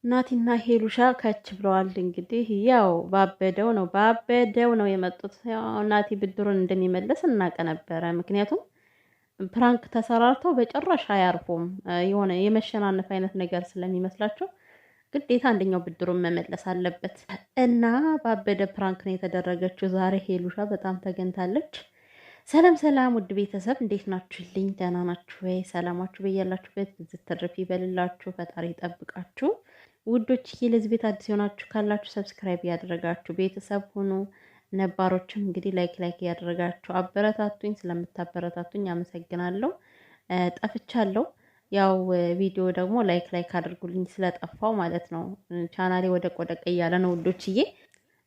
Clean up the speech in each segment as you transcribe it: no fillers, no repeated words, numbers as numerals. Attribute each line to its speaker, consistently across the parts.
Speaker 1: ናቲና ሄሉሻ ከች ብለዋል። እንግዲህ ያው ባበደው ነው የመጡት። ያው ናቲ ብድሩን እንደሚመለስ እናውቅ ነበረ። ምክንያቱም ፕራንክ ተሰራርተው በጭራሽ አያርፉም። የሆነ የመሸናነፍ አይነት ነገር ስለሚመስላቸው ግዴታ አንደኛው ብድሩን መመለስ አለበት እና ባበደ ፕራንክ ነው የተደረገችው ዛሬ። ሄሉሻ በጣም ተገንታለች። ሰላም ሰላም፣ ውድ ቤተሰብ እንዴት ናችሁልኝ? ደህና ናችሁ ወይ? ሰላማችሁ በያላችሁበት ዝትርፍ ይበልላችሁ፣ ፈጣሪ ይጠብቃችሁ። ውዶች ለዚህ ቤት አዲስ የሆናችሁ ካላችሁ ሰብስክራይብ ያደረጋችሁ ቤተሰብ ሁኑ። ነባሮችም እንግዲህ ላይክ ያደረጋችሁ አበረታቱኝ። ስለምታበረታቱኝ አመሰግናለሁ። ጠፍቻለሁ። ያው ቪዲዮ ደግሞ ላይክ አድርጉልኝ ስለጠፋው ማለት ነው። ቻናሌ ወደ ቆደቀ እያለ ነው ውዶችዬ።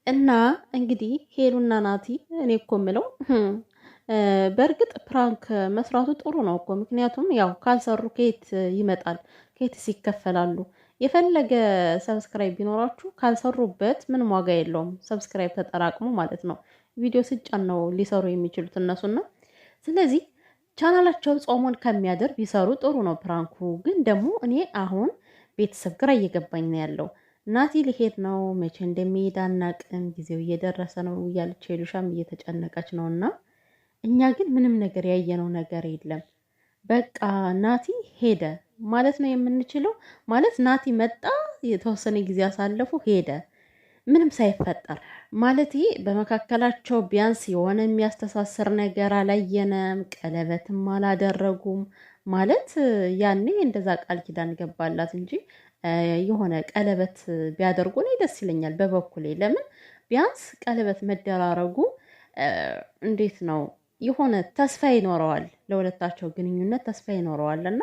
Speaker 1: እና እንግዲህ ሄሉና ናቲ እኔ እኮ ምለው በእርግጥ ፕራንክ መስራቱ ጥሩ ነው እኮ። ምክንያቱም ያው ካልሰሩ ከየት ይመጣል? ከየትስ ይከፈላሉ? የፈለገ ሰብስክራይብ ቢኖራችሁ ካልሰሩበት ምንም ዋጋ የለውም። ሰብስክራይብ ተጠራቅሞ ማለት ነው። ቪዲዮ ስጫን ነው ሊሰሩ የሚችሉት እነሱና። ስለዚህ ቻናላቸው ጾሙን ከሚያደር ቢሰሩ ጥሩ ነው። ፕራንኩ ግን ደግሞ እኔ አሁን ቤተሰብ ግራ እየገባኝ ነው ያለው። ናቲ ሊሄድ ነው፣ መቼ እንደሚሄድ አናቅም፣ ጊዜው እየደረሰ ነው እያለች ሄሉሻም እየተጨነቀች ነው። እና እኛ ግን ምንም ነገር ያየነው ነገር የለም። በቃ ናቲ ሄደ ማለት ነው የምንችለው። ማለት ናቲ መጣ፣ የተወሰነ ጊዜ አሳለፉ፣ ሄደ፣ ምንም ሳይፈጠር ማለት ይሄ በመካከላቸው ቢያንስ የሆነ የሚያስተሳስር ነገር አላየነም። ቀለበትም አላደረጉም ማለት ያኔ እንደዛ ቃል ኪዳን ገባላት እንጂ የሆነ ቀለበት ቢያደርጉ እኔ ደስ ይለኛል በበኩሌ። ለምን ቢያንስ ቀለበት መደራረጉ እንዴት ነው የሆነ ተስፋ ይኖረዋል፣ ለሁለታቸው ግንኙነት ተስፋ ይኖረዋል። እና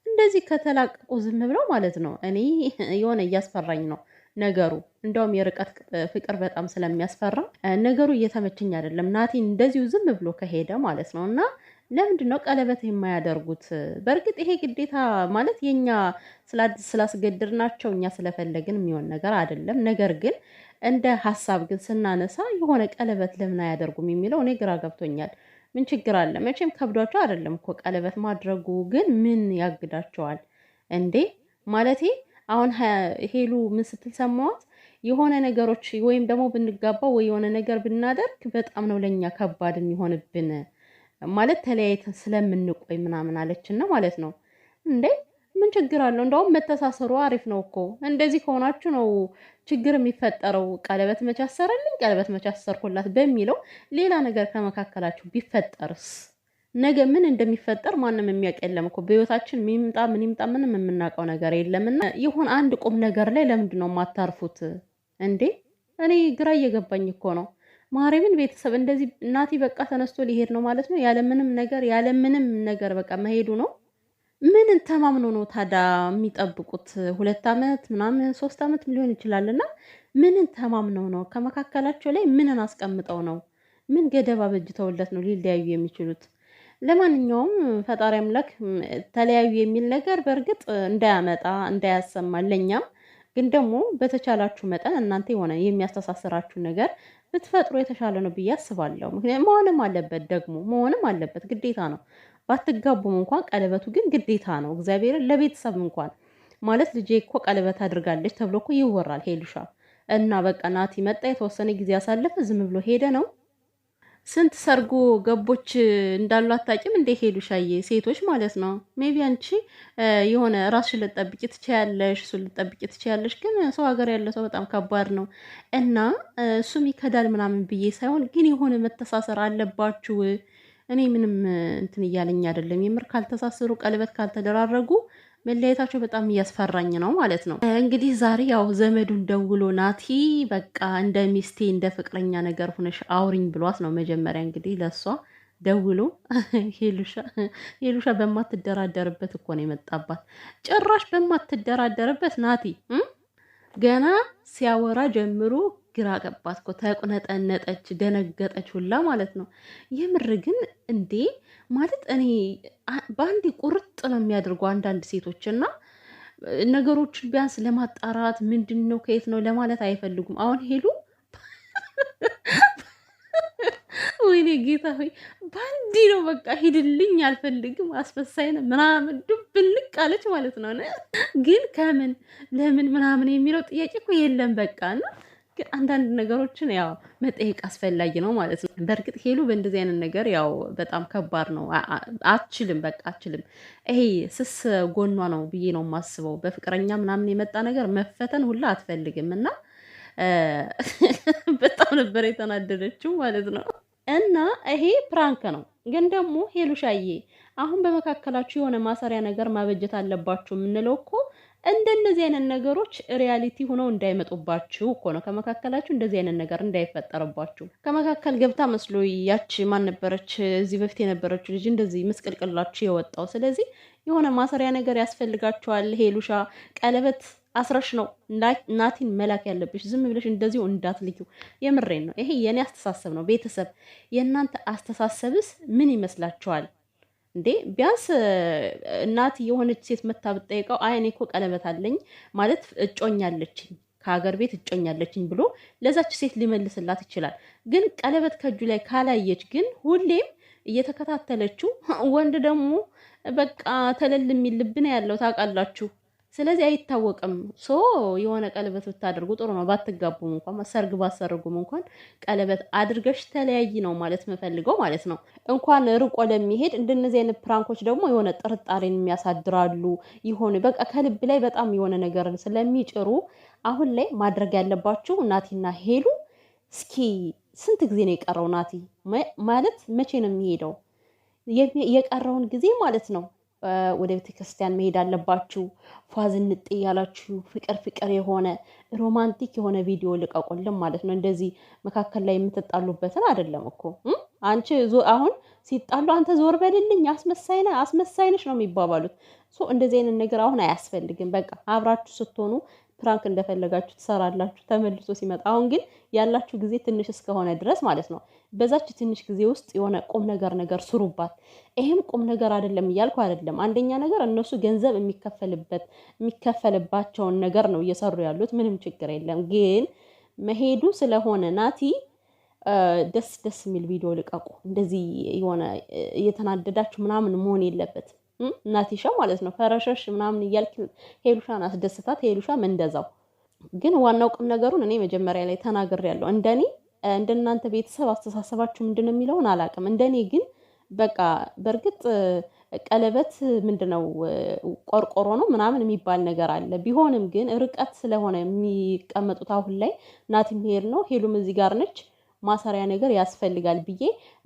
Speaker 1: እንደዚህ ከተላቀቁ ዝም ብለው ማለት ነው እኔ የሆነ እያስፈራኝ ነው ነገሩ። እንደውም የርቀት ፍቅር በጣም ስለሚያስፈራ ነገሩ እየተመቸኝ አይደለም። ናቲ እንደዚሁ ዝም ብሎ ከሄደ ማለት ነው። እና ለምንድን ነው ቀለበት የማያደርጉት? በእርግጥ ይሄ ግዴታ ማለት የኛ ስላስገድድናቸው እኛ ስለፈለግን የሚሆን ነገር አይደለም። ነገር ግን እንደ ሀሳብ ግን ስናነሳ የሆነ ቀለበት ለምን አያደርጉም የሚለው እኔ ግራ ገብቶኛል። ምን ችግር አለ? መቼም ከብዷቸው አይደለም እኮ ቀለበት ማድረጉ። ግን ምን ያግዳቸዋል እንዴ? ማለቴ አሁን ሄሉ ምን ስትል ሰማዋት? የሆነ ነገሮች ወይም ደግሞ ብንጋባው ወይ የሆነ ነገር ብናደርግ በጣም ነው ለኛ ከባድ የሚሆንብን ማለት ተለያይተን ስለምንቆይ ምናምን አለችና ማለት ነው። እንዴ ምን ችግር አለው? እንደውም መተሳሰሩ አሪፍ ነው እኮ። እንደዚህ ከሆናችሁ ነው ችግር የሚፈጠረው። ቀለበት መች አሰረልኝ፣ ቀለበት መች አሰርኩላት በሚለው ሌላ ነገር ከመካከላችሁ ቢፈጠርስ ነገ ምን እንደሚፈጠር ማንም የሚያውቅ የለም እኮ። በህይወታችን ምን ይምጣ ምንም የምናውቀው ነገር የለምና ይሁን አንድ ቁም ነገር ላይ ለምንድን ነው የማታርፉት እንዴ? እኔ ግራ እየገባኝ እኮ ነው። ማርያምን ቤተሰብ እንደዚህ እናቲ በቃ ተነስቶ ሊሄድ ነው ማለት ነው። ያለምንም ነገር በቃ መሄዱ ነው። ምንን ተማምኖ ነው ታዲያ የሚጠብቁት? 2 ዓመት ምናምን 3 ዓመት ሊሆን ይችላል። እና ምንን ተማምነው ነው? ከመካከላቸው ላይ ምንን አስቀምጠው ነው? ምን ገደብ አበጅተውለት ነው ሊለያዩ የሚችሉት? ለማንኛውም ፈጣሪ አምላክ ተለያዩ የሚል ነገር በእርግጥ እንዳያመጣ እንዳያሰማ ለኛም። ግን ደግሞ በተቻላችሁ መጠን እናንተ የሆነ የሚያስተሳስራችሁ ነገር ብትፈጥሩ የተሻለ ነው ብዬ አስባለሁ። ምክንያቱም መሆንም አለበት ግዴታ ነው። ባትጋቡም እንኳን ቀለበቱ ግን ግዴታ ነው። እግዚአብሔርን ለቤተሰብ እንኳን ማለት ልጄ እኮ ቀለበት አድርጋለች ተብሎ እኮ ይወራል። ሄሉሻ እና በቃ ናቲ መጣ፣ የተወሰነ ጊዜ ያሳለፈ፣ ዝም ብሎ ሄደ ነው። ስንት ሰርጎ ገቦች እንዳሉ አታውቂም እንዴ ሄሉሻዬ? ሴቶች ማለት ነው። ሜቢ አንቺ የሆነ ራስሽን ልጠብቂ ትችያለሽ፣ እሱን ልጠብቂ ትችያለሽ። ግን ሰው ሀገር ያለ ሰው በጣም ከባድ ነው። እና እሱም ይከዳል ምናምን ብዬ ሳይሆን ግን የሆነ መተሳሰር አለባችሁ። እኔ ምንም እንትን እያለኝ አይደለም። የምር ካልተሳሰሩ ቀለበት ካልተደራረጉ መለያየታቸው በጣም እያስፈራኝ ነው ማለት ነው። እንግዲህ ዛሬ ያው ዘመዱን ደውሎ ናቲ በቃ እንደ ሚስቴ እንደ ፍቅረኛ ነገር ሆነሽ አውሪኝ ብሏት ነው መጀመሪያ እንግዲህ ለሷ ደውሎ ሄሉሻ በማትደራደርበት እኮ ነው የመጣባት። ጭራሽ በማትደራደርበት ናቲ ገና ሲያወራ ጀምሮ ግራ ገባት እኮ። ተቁነጠነጠች፣ ደነገጠች ሁላ ማለት ነው። የምር ግን እንዴ ማለት እኔ በአንድ ቁርጥ ነው የሚያደርጉ አንዳንድ ሴቶች እና ነገሮችን ቢያንስ ለማጣራት ምንድን ነው ከየት ነው ለማለት አይፈልጉም። አሁን ሄሉ ወይ ወይኔ ጌታ ሆይ ባንዲ ነው በቃ ሂድልኝ አልፈልግም አስፈሳይ ነው ምናምን ድብልቅ አለች ማለት ነው። ግን ከምን ለምን ምናምን የሚለው ጥያቄ እኮ የለም በቃ እና ግን አንዳንድ ነገሮችን ያው መጠየቅ አስፈላጊ ነው ማለት ነው። በእርግጥ ሄሉ በእንደዚህ አይነት ነገር ያው በጣም ከባድ ነው። አትችልም በቃ አትችልም። ይሄ ስስ ጎኗ ነው ብዬ ነው የማስበው። በፍቅረኛ ምናምን የመጣ ነገር መፈተን ሁላ አትፈልግም እና በጣም ነበር የተናደደችው ማለት ነው። እና ይሄ ፕራንክ ነው። ግን ደግሞ ሄሉሻዬ አሁን በመካከላችሁ የሆነ ማሰሪያ ነገር ማበጀት አለባችሁ የምንለው እኮ እንደነዚህ አይነት ነገሮች ሪያሊቲ ሆነው እንዳይመጡባችሁ እኮ ነው። ከመካከላችሁ እንደዚህ አይነት ነገር እንዳይፈጠርባችሁ ከመካከል ገብታ መስሎ ያች ማን ነበረች እዚህ በፊት የነበረችው ልጅ እንደዚህ ምስቅልቅላችሁ የወጣው። ስለዚህ የሆነ ማሰሪያ ነገር ያስፈልጋችኋል። ሄሉሻ ቀለበት አስረሽ ነው ናቲን መላክ ያለብሽ። ዝም ብለሽ እንደዚሁ እንዳትልዩ። የምሬን ነው። ይሄ የኔ አስተሳሰብ ነው። ቤተሰብ የእናንተ አስተሳሰብስ ምን ይመስላችኋል እንዴ? ቢያንስ ናቲ የሆነች ሴት መታ ብትጠይቀው አይ እኔ እኮ ቀለበት አለኝ ማለት እጮኛለችኝ ከሀገር ቤት እጮኛለችኝ ብሎ ለዛች ሴት ሊመልስላት ይችላል። ግን ቀለበት ከእጁ ላይ ካላየች ግን ሁሌም እየተከታተለችው ወንድ ደግሞ በቃ ተለል የሚል ልብ ነው ያለው ታውቃላችሁ። ስለዚህ አይታወቅም። የሆነ ቀለበት ብታደርጉ ጥሩ ነው። ባትጋቡም እንኳን ሰርግ ባሰርጉም እንኳን ቀለበት አድርገሽ ተለያይ ነው ማለት የምፈልገው ማለት ነው። እንኳን ርቆ ለሚሄድ እንደነዚህ አይነት ፕራንኮች ደግሞ የሆነ ጥርጣሬን የሚያሳድራሉ። ይሆን በቃ ከልብ ላይ በጣም የሆነ ነገርን ስለሚጭሩ አሁን ላይ ማድረግ ያለባችሁ ናቲና ሄሉ እስኪ ስንት ጊዜ ነው የቀረው? ናቲ ማለት መቼ ነው የሚሄደው? የቀረውን ጊዜ ማለት ነው ወደ ቤተክርስቲያን መሄድ አለባችሁ። ፏዝንጥ እያላችሁ ፍቅር ፍቅር የሆነ ሮማንቲክ የሆነ ቪዲዮ ልቀቁልን ማለት ነው። እንደዚህ መካከል ላይ የምትጣሉበትን አይደለም እኮ አንቺ አሁን ሲጣሉ አንተ ዞር በልልኝ አስመሳይነሽ ነው የሚባባሉት። እንደዚህ አይነት ነገር አሁን አያስፈልግም። በቃ አብራችሁ ስትሆኑ ፕራንክ እንደፈለጋችሁ ትሰራላችሁ ተመልሶ ሲመጣ። አሁን ግን ያላችሁ ጊዜ ትንሽ እስከሆነ ድረስ ማለት ነው በዛች ትንሽ ጊዜ ውስጥ የሆነ ቁም ነገር ስሩባት። ይሄም ቁም ነገር አይደለም እያልኩ አይደለም። አንደኛ ነገር እነሱ ገንዘብ የሚከፈልባቸውን ነገር ነው እየሰሩ ያሉት። ምንም ችግር የለም። ግን መሄዱ ስለሆነ ናቲ ደስ የሚል ቪዲዮ ልቀቁ። እንደዚህ የሆነ እየተናደዳችሁ ምናምን መሆን የለበትም። እናቲሻ ማለት ነው ፈረሸሽ ምናምን እያልክ ሄሉሻን አስደስታት። ሄሉሻም እንደዛው። ግን ዋናው ቁም ነገሩን እኔ መጀመሪያ ላይ ተናግሬያለሁ። እንደናንተ ቤተሰብ አስተሳሰባችሁ ምንድነው የሚለውን አላውቅም። እንደኔ ግን በቃ በእርግጥ ቀለበት ምንድነው ቆርቆሮ ነው ምናምን የሚባል ነገር አለ። ቢሆንም ግን ርቀት ስለሆነ የሚቀመጡት አሁን ላይ ናቲም ሄድ ነው ሄሉም እዚህ ጋር ነች። ማሰሪያ ነገር ያስፈልጋል ብዬ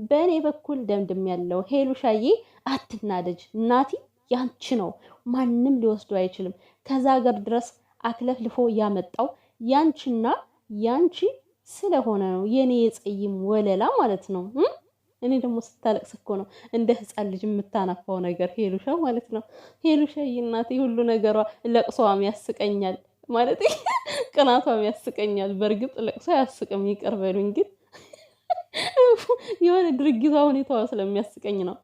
Speaker 1: በእኔ በኩል ደምድም ያለው። ሄሉሻዬ አትናደጅ። ናቲ ያንቺ ነው፣ ማንም ሊወስዱ አይችልም። ከዛ ሀገር ድረስ አክለፍልፎ ያመጣው ያንቺና ያንቺ ስለሆነ ነው። የኔ የጸይም ወለላ ማለት ነው። እኔ ደግሞ ስታለቅስ እኮ ነው እንደ ህፃን ልጅ የምታናፋው ነገር ሄሉሻ ማለት ነው። ሄሉሻዬ እናቴ ሁሉ ነገሯ ለቅሷም ያስቀኛል ማለት ቅናቷም ያስቀኛል። በእርግጥ ለቅሷ ያስቅም ይቅር በሉኝ። ግን የሆነ ድርጊቷ ሁኔታዋ ስለሚያስቀኝ ነው።